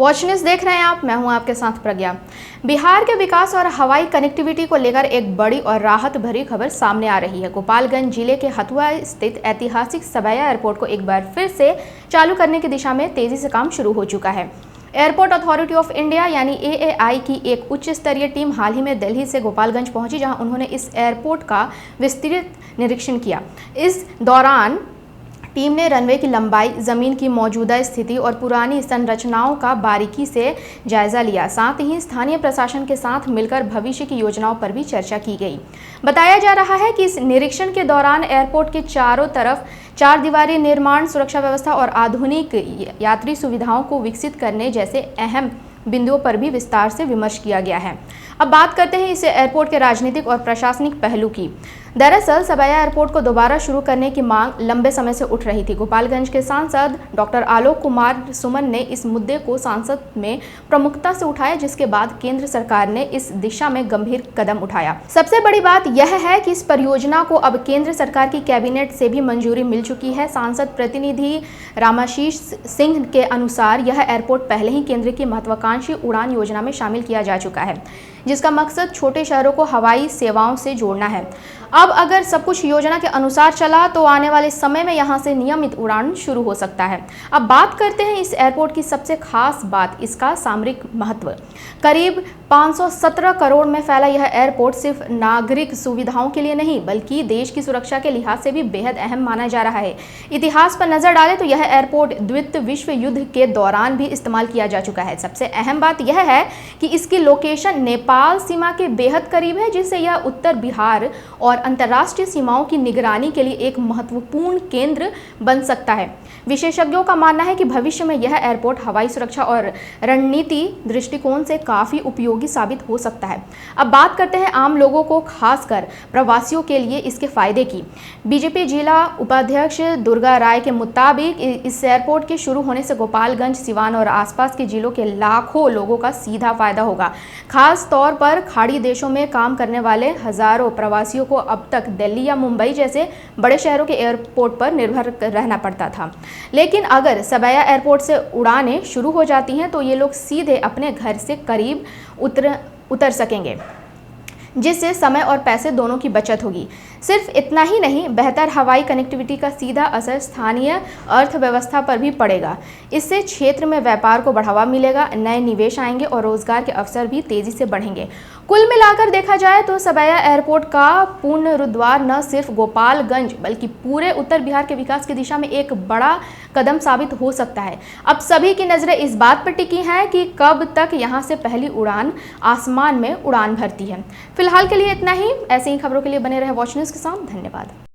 Watch news देख रहे हैं आप, मैं हूं आपके साथ प्रज्ञा। बिहार के विकास और हवाई कनेक्टिविटी को लेकर एक बड़ी और राहत भरी खबर सामने आ रही है। गोपालगंज जिले के हथुआ स्थित ऐतिहासिक सबैया एयरपोर्ट को एक बार फिर से चालू करने की दिशा में तेजी से काम शुरू हो चुका है। एयरपोर्ट अथॉरिटी ऑफ इंडिया यानी AAI की एक उच्च स्तरीय टीम हाल ही में दिल्ली से गोपालगंज पहुंची, जहां उन्होंने इस एयरपोर्ट का विस्तृत निरीक्षण किया। इस दौरान टीम ने रनवे की लंबाई, जमीन की मौजूदा स्थिति और पुरानी संरचनाओं का बारीकी से जायजा लिया। साथ ही स्थानीय प्रशासन के साथ मिलकर भविष्य की योजनाओं पर भी चर्चा की गई। बताया जा रहा है कि इस निरीक्षण के दौरान एयरपोर्ट के चारों तरफ 4 दीवारी निर्माण, सुरक्षा व्यवस्था और आधुनिक यात्री सुविधाओं को विकसित करने जैसे अहम बिंदुओं पर भी विस्तार से विमर्श किया गया है। अब बात करते हैं इस एयरपोर्ट के राजनीतिक और प्रशासनिक पहलू की। दरअसल सबैया एयरपोर्ट को दोबारा शुरू करने की मांग लंबे समय से उठ रही थी। गोपालगंज के सांसद डॉक्टर आलोक कुमार सुमन ने इस मुद्दे को संसद में प्रमुखता से उठाया, जिसके बाद केंद्र सरकार ने इस दिशा में गंभीर कदम उठाया। सबसे बड़ी बात यह है कि इस परियोजना को अब केंद्र सरकार की कैबिनेट से भी मंजूरी मिल चुकी है। सांसद प्रतिनिधि रामाशीष सिंह के अनुसार यह एयरपोर्ट पहले ही केंद्र की महत्वाकांक्षी उड़ान योजना में शामिल किया जा चुका है, जिसका मकसद छोटे शहरों को हवाई सेवाओं से जोड़ना है। अब अगर सब कुछ योजना के अनुसार चला तो आने वाले समय में यहां से नियमित उड़ान शुरू हो सकता है। अब बात करते हैं इस एयरपोर्ट की सबसे खास बात, इसका सामरिक महत्व। करीब 517 करोड़ में फैला यह एयरपोर्ट सिर्फ नागरिक सुविधाओं के लिए नहीं, बल्कि देश की सुरक्षा के लिहाज से भी बेहद अहम माना जा रहा है। इतिहास पर नजर डालें तो यह एयरपोर्ट द्वितीय विश्व युद्ध के दौरान भी इस्तेमाल किया जा चुका है। सबसे अहम बात यह है कि इसकी लोकेशन नेपाल सीमा के बेहद करीब है, जिससे यह उत्तर बिहार और अंतर्राष्ट्रीय सीमाओं की निगरानी के लिए एक महत्वपूर्ण केंद्र बन सकता है। विशेषज्ञों का मानना है कि भविष्य में यह एयरपोर्ट हवाई सुरक्षा और रणनीति दृष्टिकोण से काफ़ी उपयोगी साबित हो सकता है। अब बात करते हैं आम लोगों को, खासकर प्रवासियों के लिए इसके फायदे की। बीजेपी जिला उपाध्यक्ष दुर्गा राय के मुताबिक इस एयरपोर्ट के शुरू होने से गोपालगंज, सिवान और आसपास के जिलों के लाखों लोगों का सीधा फायदा होगा। खास तौर पर खाड़ी देशों में काम करने वाले हजारों प्रवासियों को अब तक दिल्ली या मुंबई जैसे बड़े शहरों के एयरपोर्ट पर निर्भर रहना पड़ता था। लेकिन अगर सबैया एयरपोर्ट से उड़ानें शुरू हो जाती हैं तो ये लोग सीधे अपने घर से करीब उतर सकेंगे, जिससे समय और पैसे दोनों की बचत होगी। सिर्फ इतना ही नहीं, बेहतर हवाई कनेक्टिविटी का सीधा असर स्थानीय अर्थव्यवस्था पर भी पड़ेगा। इससे क्षेत्र में व्यापार को बढ़ावा मिलेगा, नए निवेश आएंगे और रोजगार के अवसर भी तेजी से बढ़ेंगे। कुल मिलाकर देखा जाए तो सबैया एयरपोर्ट का पुनरुद्धार न सिर्फ गोपालगंज बल्कि पूरे उत्तर बिहार के विकास की दिशा में एक बड़ा कदम साबित हो सकता है। अब सभी की नजरें इस बात पर टिकी हैं कि कब तक यहां से पहली उड़ान आसमान में उड़ान भरती है। फिलहाल के लिए इतना ही। ऐसे ही खबरों के लिए बने रहे वॉच न्यूज़ के साथ। धन्यवाद।